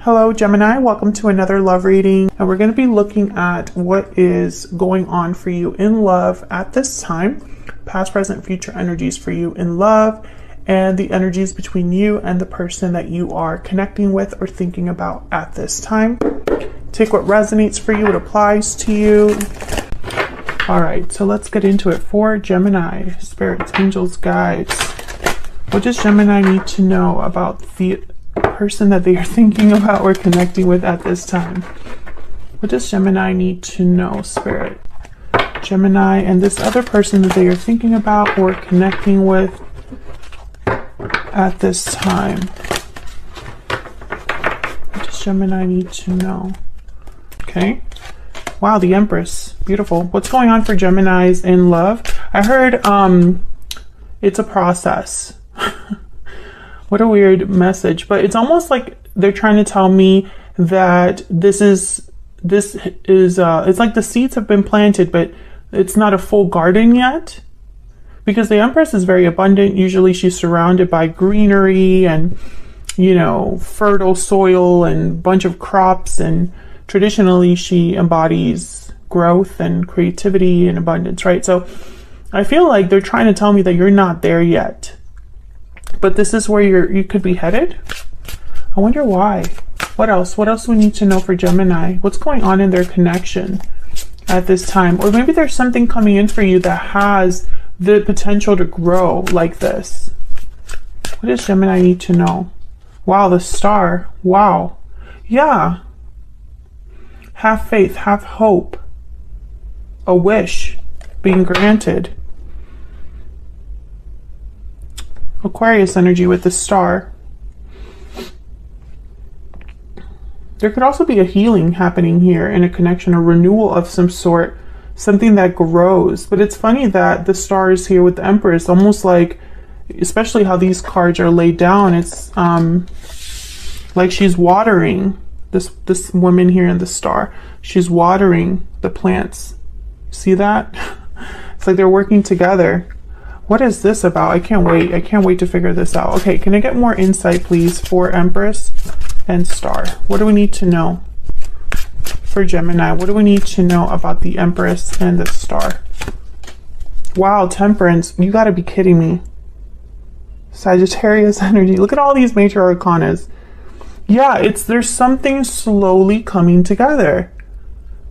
Hello Gemini, welcome to another love reading, and we're going to be looking at what is going on for you in love at this time, past, present, future energies for you in love, and the energies between you and the person that you are connecting with or thinking about at this time. Take what resonates for you, what applies to you. All right, so let's get into it. For Gemini, spirits, angels, guides, what does Gemini need to know about the person that they are thinking about or connecting with at this time? What does Gemini need to know, Spirit? Gemini and this other person that they are thinking about or connecting with at this time. What does Gemini need to know? Okay. Wow, the Empress. Beautiful. What's going on for Geminis in love? I heard it's a process. What a weird message, but it's almost like they're trying to tell me that this is it's like the seeds have been planted, but it's not a full garden yet, because the Empress is very abundant. Usually she's surrounded by greenery and, you know, fertile soil and a bunch of crops, and traditionally she embodies growth and creativity and abundance, right? So I feel like they're trying to tell me that you're not there yet, but this is where you could be headed. I wonder why. What else? What else do we need to know for Gemini? What's going on in their connection at this time? Or maybe there's something coming in for you that has the potential to grow like this. What does Gemini need to know? Wow, the Star. Wow. Yeah. Have faith, have hope. A wish being granted. Aquarius energy with the Star. There could also be a healing happening here in a connection, a renewal of some sort, something that grows. But it's funny that the Star is here with the Empress, almost like, especially how these cards are laid down, it's like she's watering this woman here in the Star. She's watering the plants. See that? It's like they're working together. What is this about? I can't wait. I can't wait to figure this out. Okay, can I get more insight, please, for Empress and Star? What do we need to know for Gemini? What do we need to know about the Empress and the Star? Wow, Temperance. You got to be kidding me. Sagittarius energy. Look at all these major arcanas. Yeah, there's something slowly coming together.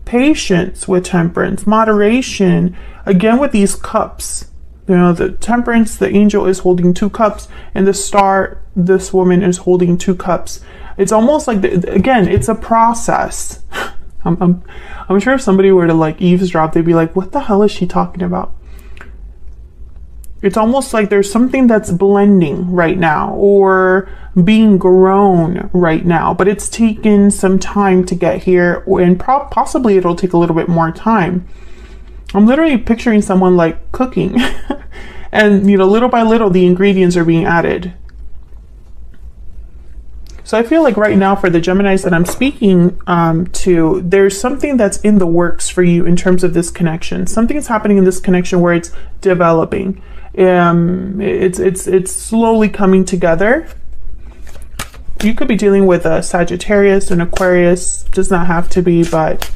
Patience with Temperance, moderation. Again, with these cups. You know, the Temperance, the angel is holding 2 cups, and the Star, this woman is holding 2 cups. It's almost like, again, it's a process. I'm sure if somebody were to like eavesdrop, they'd be like, what the hell is she talking about? It's almost like there's something that's blending right now or being grown right now, but it's taken some time to get here, and possibly it'll take a little bit more time. I'm literally picturing someone like cooking and, you know, little by little the ingredients are being added. So I feel like right now for the Geminis that I'm speaking to, there's something that's in the works for you in terms of this connection. Something is happening in this connection where it's developing. It's slowly coming together. You could be dealing with a Sagittarius, an Aquarius, does not have to be, but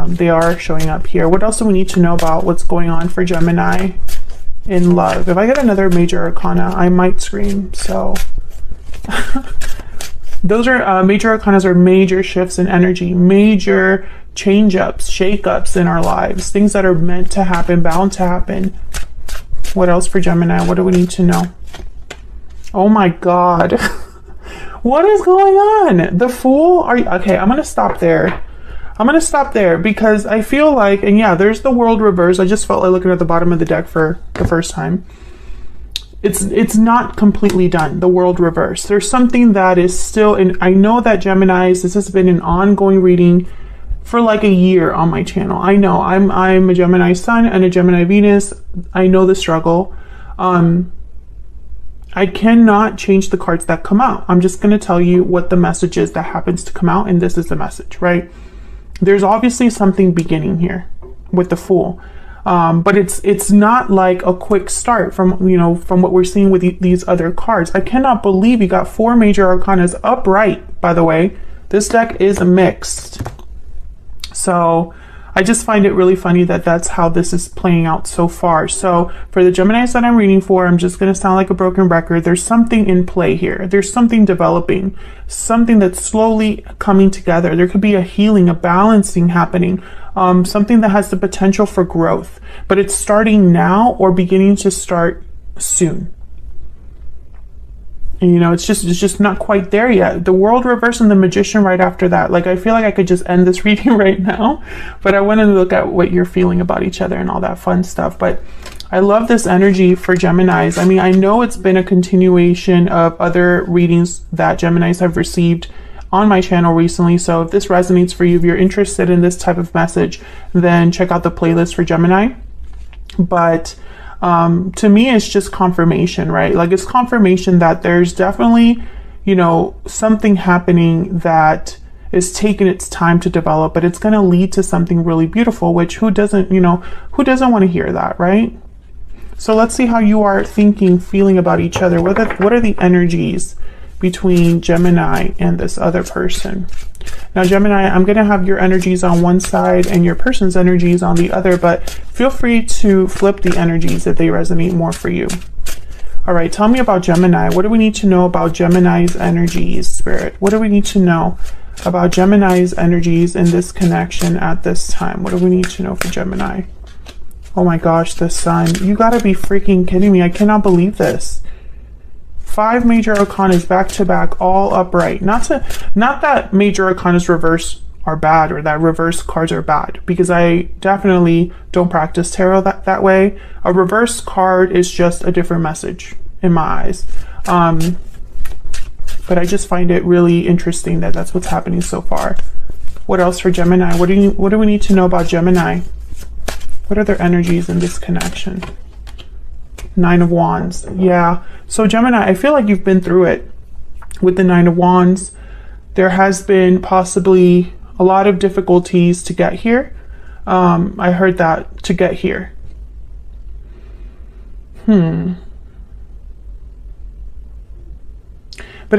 they are showing up here. What else do we need to know about what's going on for Gemini in love? If I get another major arcana, I might scream. So those are major arcanas, are major shifts in energy, major change-ups, shake-ups in our lives, things that are meant to happen, bound to happen. What else for Gemini? What do we need to know? Oh my God. What is going on? The Fool? Okay, I'm going to stop there. I'm going to stop there because I feel like, and yeah, there's the World reverse. I just felt like looking at the bottom of the deck for the first time. It's not completely done, the World reverse. There's something that is still, and I know that Geminis, this has been an ongoing reading for like a year on my channel. I know I'm a Gemini Sun and a Gemini Venus. I know the struggle. I cannot change the cards that come out. I'm just going to tell you what the message is that happens to come out, and this is the message, right? There's obviously something beginning here with the Fool. But it's not like a quick start from what we're seeing with these other cards. I cannot believe you got 4 major arcanas upright, by the way, This deck is mixed. So I just find it really funny that that's how this is playing out so far. So for the Geminis that I'm reading for, I'm just going to sound like a broken record. There's something in play here. There's something developing, something that's slowly coming together. There could be a healing, a balancing happening, something that has the potential for growth, but it's starting now or beginning to start soon. And, you know, it's just not quite there yet. The World reverse and the Magician right after that. Like, I feel like I could just end this reading right now, but I want to look at what you're feeling about each other and all that fun stuff. But I love this energy for Geminis. I mean, I know it's been a continuation of other readings that Geminis have received on my channel recently. So if this resonates for you, if you're interested in this type of message, then check out the playlist for Gemini. But to me, it's just confirmation, right? Like, it's confirmation that there's definitely, you know, something happening that is taking its time to develop, but it's going to lead to something really beautiful, which who doesn't, you know, who doesn't want to hear that, right? So let's see how you are thinking, feeling about each other. What are the energies between Gemini and this other person? Now, Gemini, I'm going to have your energies on one side and your person's energies on the other, but feel free to flip the energies if they resonate more for you. All right, tell me about Gemini. What do we need to know about Gemini's energies, Spirit? What do we need to know about Gemini's energies in this connection at this time? What do we need to know for Gemini? Oh my gosh, the Sun. You gotta be freaking kidding me. I cannot believe this. 5 major arcanas back to back, all upright. Not that major arcanas reverse are bad or that reverse cards are bad, because I definitely don't practice tarot that way. A reverse card is just a different message in my eyes. But I just find it really interesting that that's what's happening so far. What else for Gemini? What do we need to know about Gemini? What are their energies in this connection? 9 of Wands. Yeah. So Gemini, I feel like you've been through it with the 9 of Wands. There has been possibly a lot of difficulties to get here. I heard that, to get here. But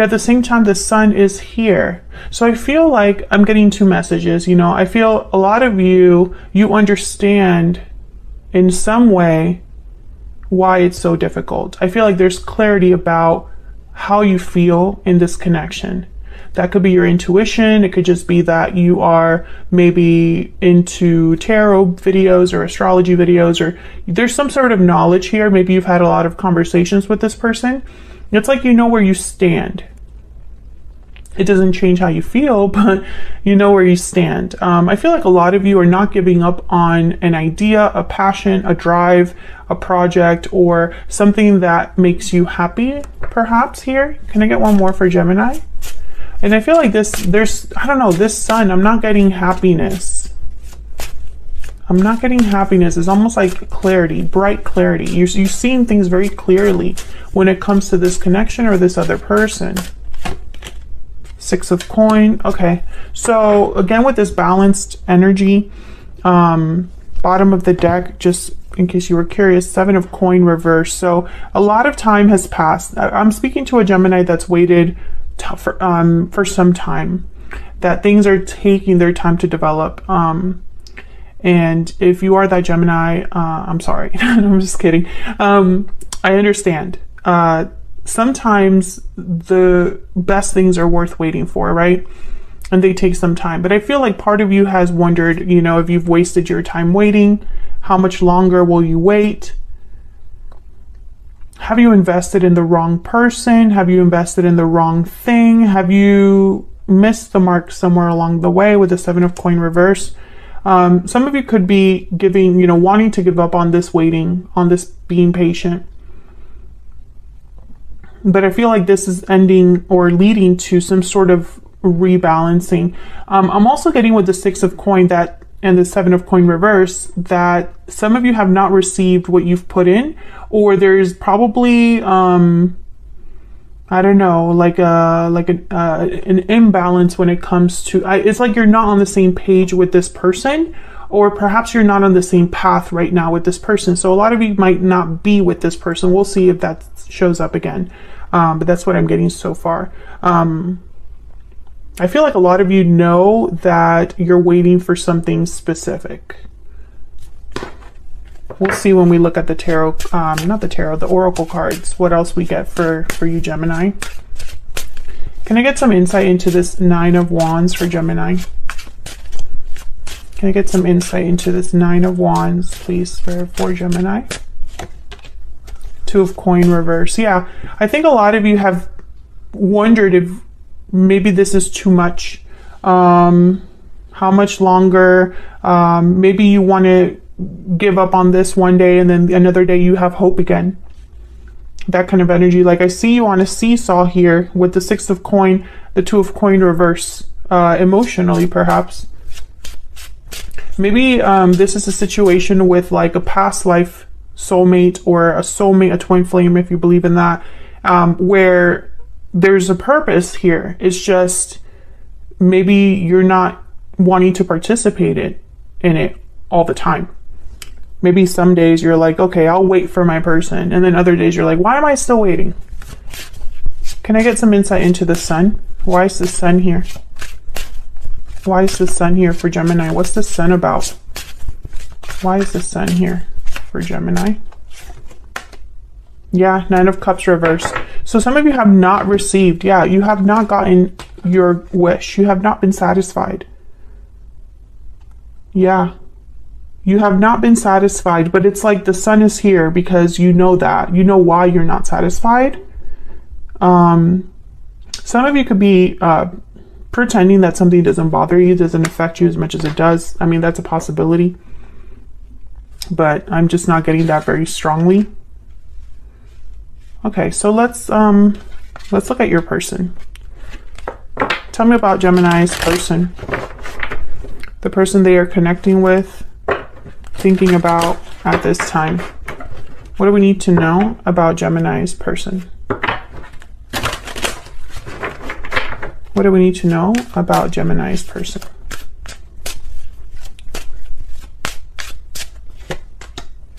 at the same time, the Sun is here. So I feel like I'm getting 2 messages. You know, I feel a lot of you understand in some way why it's so difficult. I feel like there's clarity about how you feel in this connection. That could be your intuition. It could just be that you are maybe into tarot videos or astrology videos, or there's some sort of knowledge here. Maybe you've had a lot of conversations with this person. It's like you know where you stand. It doesn't change how you feel, but you know where you stand. I feel like a lot of you are not giving up on an idea, a passion, a drive, a project, or something that makes you happy, perhaps here. Can I get one more for Gemini? And I feel like I don't know, this Sun, I'm not getting happiness. I'm not getting happiness. It's almost like clarity, bright clarity. You're seeing things very clearly when it comes to this connection or this other person. 6 of coin. Okay, so again with this balanced energy, bottom of the deck, just in case you were curious, 7 of coin reverse. So a lot of time has passed. I'm speaking to a Gemini that's waited for some time, that things are taking their time to develop. And if you are that Gemini, I'm sorry. I'm just kidding. I understand. Sometimes the best things are worth waiting for, right? And they take some time. But I feel like part of you has wondered, you know, if you've wasted your time waiting, how much longer will you wait? Have you invested in the wrong person? Have you invested in the wrong thing? Have you missed the mark somewhere along the way with the 7 of coin reverse? Some of you could be giving, you know, wanting to give up on this waiting, on this being patient. But I feel like this is ending or leading to some sort of rebalancing. I'm also getting with the 6 of coin and the 7 of coin reverse that some of you have not received what you've put in, or there's probably I don't know, like an imbalance when it comes to, it's like you're not on the same page with this person, or perhaps you're not on the same path right now with this person. So a lot of you might not be with this person. We'll see if that shows up again. But that's what I'm getting so far. I feel like a lot of you know that you're waiting for something specific. We'll see when we look at the tarot, not the tarot, the oracle cards, what else we get for you, Gemini. Can I get some insight into this Nine of Wands for Gemini? Can I get some insight into this Nine of Wands, please, for Gemini? Two of Coin reverse. Yeah, I think a lot of you have wondered if maybe this is too much. How much longer? Maybe you want to give up on this one day and then another day you have hope again. That kind of energy. Like I see you on a seesaw here with the Six of Coin, the Two of Coin reverse, emotionally perhaps. Maybe this is a situation with like a past life soulmate or a soulmate, a twin flame, if you believe in that, where there's a purpose here. It's just maybe you're not wanting to participate in it all the time. Maybe some days you're like, okay, I'll wait for my person. And then other days you're like, why am I still waiting? Can I get some insight into the sun? Why is the sun here? Why is the sun here for Gemini? What's the sun about? Why is the sun here for Gemini? Yeah, Nine of Cups reverse. So some of you have not received. Yeah, you have not gotten your wish. You have not been satisfied. Yeah. You have not been satisfied, but it's like the sun is here because you know that. You know why you're not satisfied. Some of you could be pretending that something doesn't bother you, doesn't affect you as much as it does. I mean, that's a possibility. But I'm just not getting that very strongly. Okay, so let's look at your person. Tell me about Gemini's person. The person they are connecting with, thinking about at this time. What do we need to know about Gemini's person? What do we need to know about Gemini's person?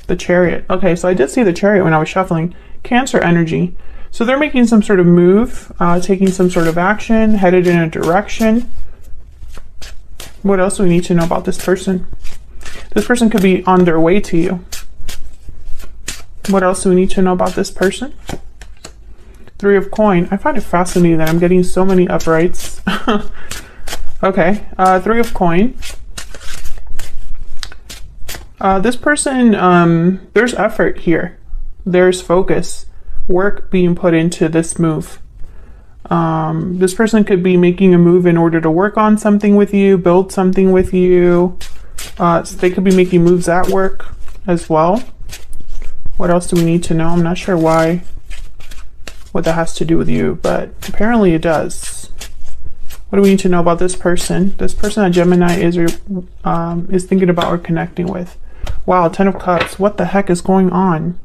The Chariot. Okay, so I did see the Chariot when I was shuffling. Cancer energy. So they're making some sort of move, taking some sort of action, headed in a direction. What else do we need to know about this person? This person could be on their way to you. What else do we need to know about this person? Three of Coin. I find it fascinating that I'm getting so many uprights. Okay, Three of Coin. This person, there's effort here. There's focus, work being put into this move. This person could be making a move in order to work on something with you, build something with you. So they could be making moves at work as well. What else do we need to know? I'm not sure what that has to do with you, but apparently it does. What do we need to know about this person? This person that Gemini is thinking about or connecting with. Wow, Ten of Cups. What the heck is going on?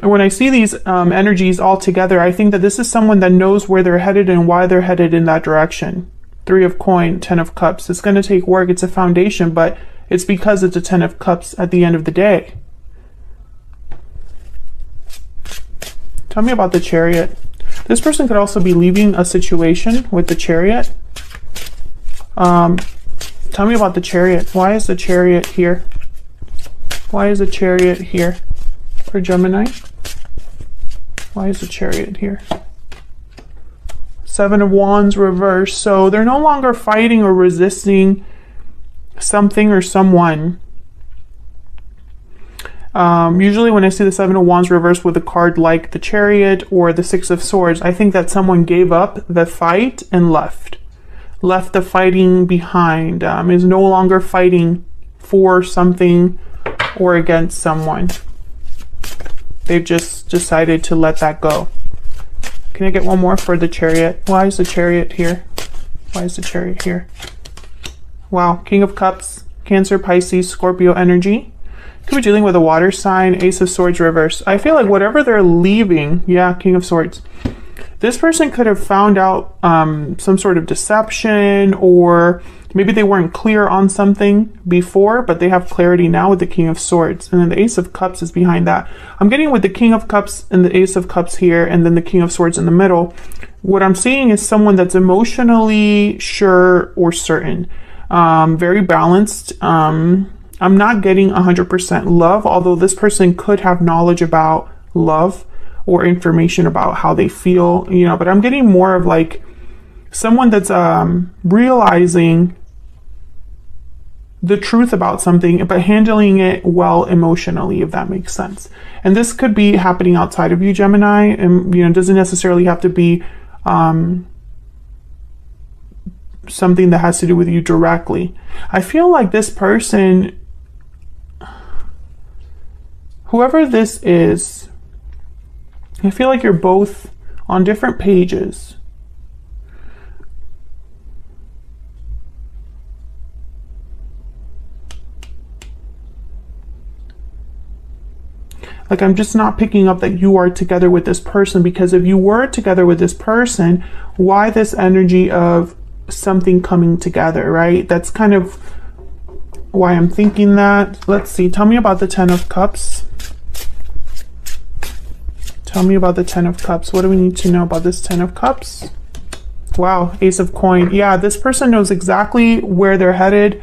And when I see these energies all together, I think that this is someone that knows where they're headed and why they're headed in that direction. Three of Coin, Ten of Cups. It's going to take work. It's a foundation, but it's because it's a Ten of Cups at the end of the day. Tell me about the Chariot. This person could also be leaving a situation with the Chariot. Tell me about the Chariot. Why is the Chariot here? Why is the Chariot here for Gemini? Why is the Chariot here? Seven of Wands reverse. So they're no longer fighting or resisting something or someone. Usually when I see the Seven of Wands reverse with a card like the Chariot or the Six of Swords, I think that someone gave up the fight and left the fighting behind, is no longer fighting for something or against someone. They've just decided to let that go. Can I get one more for the Chariot? Why is the Chariot here? Why is the Chariot here? Wow, King of Cups, Cancer, Pisces, Scorpio energy. Could be dealing with a water sign, Ace of Swords reverse. I feel like whatever they're leaving, yeah, King of Swords. This person could have found out some sort of deception, or maybe they weren't clear on something before, but they have clarity now with the King of Swords. And then the Ace of Cups is behind that. I'm getting with the King of Cups and the Ace of Cups here, and then the King of Swords in the middle. What I'm seeing is someone that's emotionally sure or certain, very balanced. I'm not getting 100% love, although this person could have knowledge about love or information about how they feel, you know, but I'm getting more of like someone that's realizing the truth about something, but handling it well emotionally, if that makes sense. And this could be happening outside of you, Gemini, and, you know, it doesn't necessarily have to be something that has to do with you directly. I feel like this person, whoever this is, I feel like you're both on different pages. Like, I'm just not picking up that you are together with this person, because if you were together with this person, why this energy of something coming together, right? That's kind of why I'm thinking that. Let's see. Tell me about the Ten of Cups. Tell me about the Ten of Cups. What do we need to know about this Ten of Cups? Wow, Ace of Coin. Yeah, this person knows exactly where they're headed.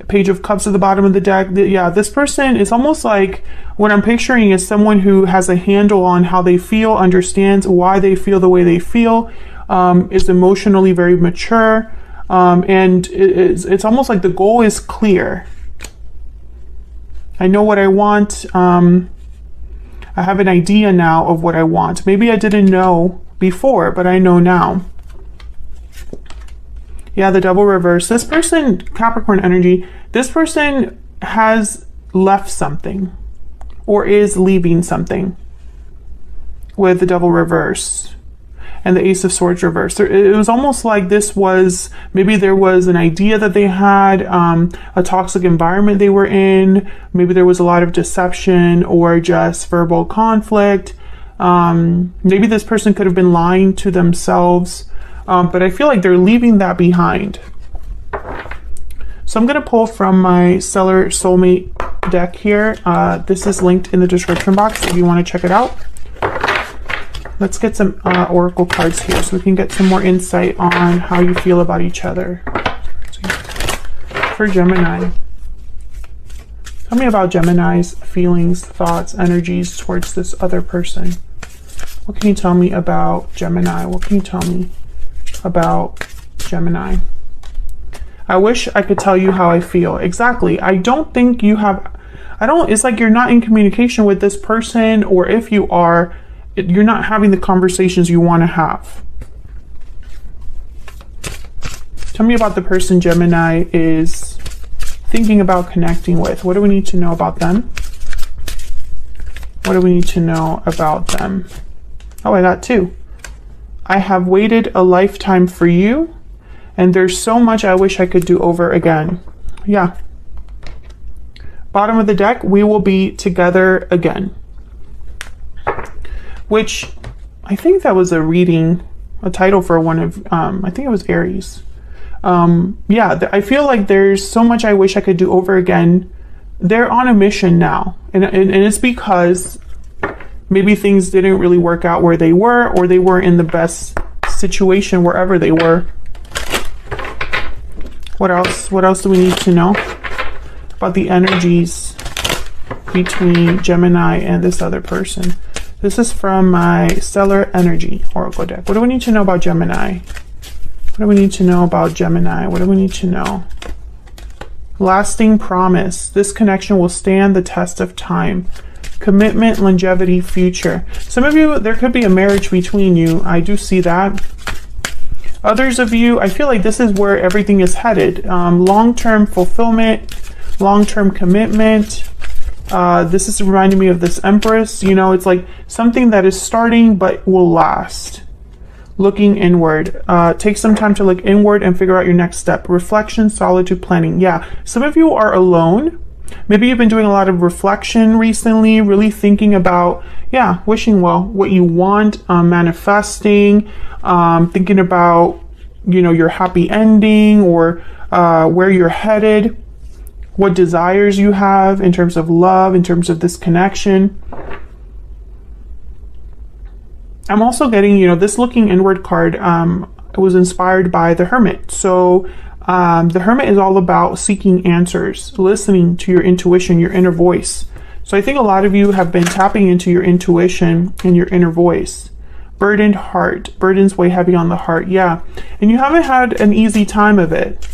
Page of Cups at the bottom of the deck. Yeah, this person is almost like, what I'm picturing is someone who has a handle on how they feel, understands why they feel the way they feel, is emotionally very mature, and it's almost like the goal is clear. I know what I want. I have an idea now of what I want. Maybe I didn't know before, but I know now. Yeah, the Devil reverse. This person, Capricorn energy, this person has left something or is leaving something with the Devil reverse and the Ace of Swords reverse. It was almost like this was, maybe there was an idea that they had, a toxic environment they were in. Maybe there was a lot of deception or just verbal conflict. Maybe this person could have been lying to themselves. But I feel like they're leaving that behind. So I'm going to pull from my Stellar Soulmate deck here. This is linked in the description box if you want to check it out. Let's get some oracle cards here so we can get some more insight on how you feel about each other. For Gemini. Tell me about Gemini's feelings, thoughts, energies towards this other person. What can you tell me about Gemini? What can you tell me about Gemini? I wish I could tell you how I feel. Exactly. I don't think you have, it's like you're not in communication with this person, or if you are, you're not having the conversations you want to have. Tell me about the person Gemini is thinking about connecting with. What do we need to know about them? What do we need to know about them? Oh, I got two. I have waited a lifetime for you, and there's so much I wish I could do over again. Yeah. Bottom of the deck, we will be together again. Which, I think that was a reading, a title for one of, I think it was Aries. Yeah, I feel like there's so much I wish I could do over again. They're on a mission now, and it's because maybe things didn't really work out where they were, or they weren't in the best situation wherever they were. What else? What else do we need to know about the energies between Gemini and this other person? This is from my Stellar Energy Oracle deck. What do we need to know about Gemini? What do we need to know about Gemini? What do we need to know? Lasting promise. This connection will stand the test of time. Commitment, longevity, future. Some of you, there could be a marriage between you. I do see that. Others of you, I feel like this is where everything is headed. Long-term fulfillment, long-term commitment. This is reminding me of this Empress. You know, it's like something that is starting but will last. Looking inward. Take some time to look inward and figure out your next step. Reflection, solitude, planning. Yeah, some of you are alone. Maybe you've been doing a lot of reflection recently, really thinking about, yeah, wishing well, what you want, manifesting, thinking about, you know, your happy ending, or where you're headed, what desires you have in terms of love, in terms of this connection. I'm also getting, you know, this looking inward card was inspired by the Hermit. So the Hermit is all about seeking answers, listening to your intuition, your inner voice. So I think a lot of you have been tapping into your intuition and your inner voice. Burdened heart. Burden's way heavy on the heart. Yeah. And you haven't had an easy time of it.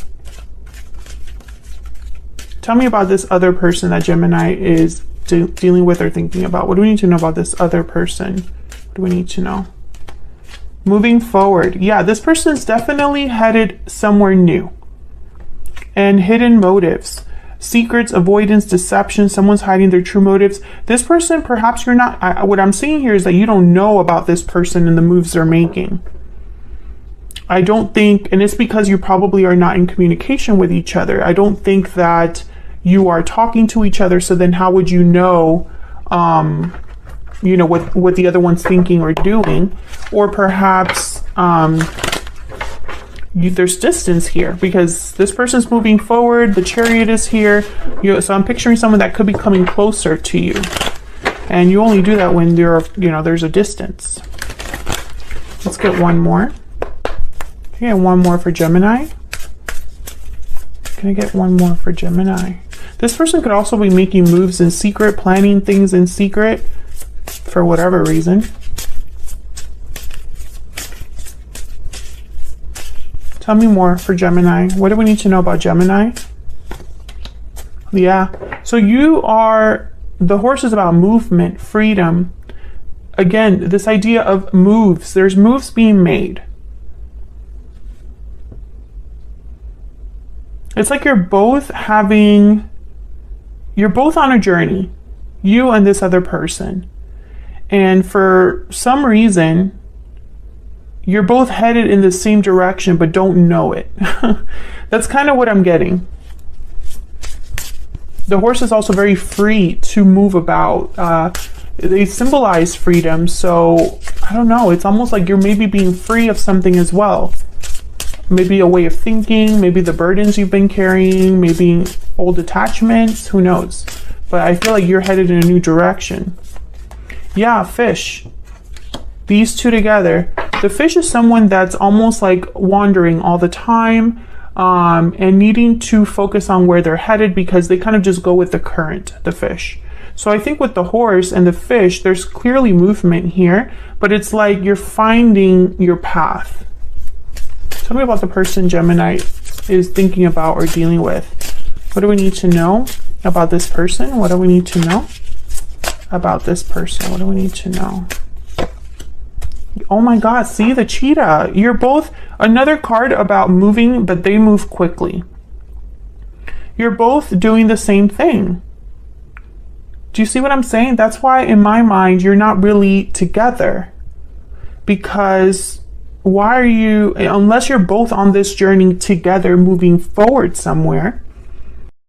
Tell me about this other person that Gemini is dealing with or thinking about. What do we need to know about this other person? What do we need to know? Moving forward. Yeah, this person's definitely headed somewhere new. And hidden motives, secrets, avoidance, deception, someone's hiding their true motives. This person, perhaps you're not, what I'm seeing here is that you don't know about this person and the moves they're making. I don't think, and it's because you probably are not in communication with each other. I don't think that you are talking to each other, so then how would you know, you know, what the other one's thinking or doing? Or perhaps, there's distance here because this person's moving forward. The Chariot is here. So I'm picturing someone that could be coming closer to you, and you only do that when there's a distance. Let's get one more. Can I get one more for Gemini? Can I get one more for Gemini? This person could also be making moves in secret, planning things in secret for whatever reason. Tell me more for Gemini. What do we need to know about Gemini? Yeah. So the horse is about movement, freedom. Again, this idea of moves. There's moves being made. It's like you're both on a journey, you and this other person. And for some reason, you're both headed in the same direction, but don't know it. That's kind of what I'm getting. The horse is also very free to move about. They symbolize freedom. So I don't know. It's almost like you're maybe being free of something as well. Maybe a way of thinking, maybe the burdens you've been carrying, maybe old attachments, who knows? But I feel like you're headed in a new direction. Yeah, fish. These two together. The fish is someone that's almost like wandering all the time, and needing to focus on where they're headed because they kind of just go with the current, the fish. So I think with the horse and the fish, there's clearly movement here, but it's like you're finding your path. Tell me about the person Gemini is thinking about or dealing with. What do we need to know about this person? What do we need to know about this person? What do we need to know? Oh my God, see the cheetah. You're both, another card about moving, but they move quickly. You're both doing the same thing. Do you see what I'm saying? That's why in my mind, you're not really together. Because why are you, unless you're both on this journey together moving forward somewhere,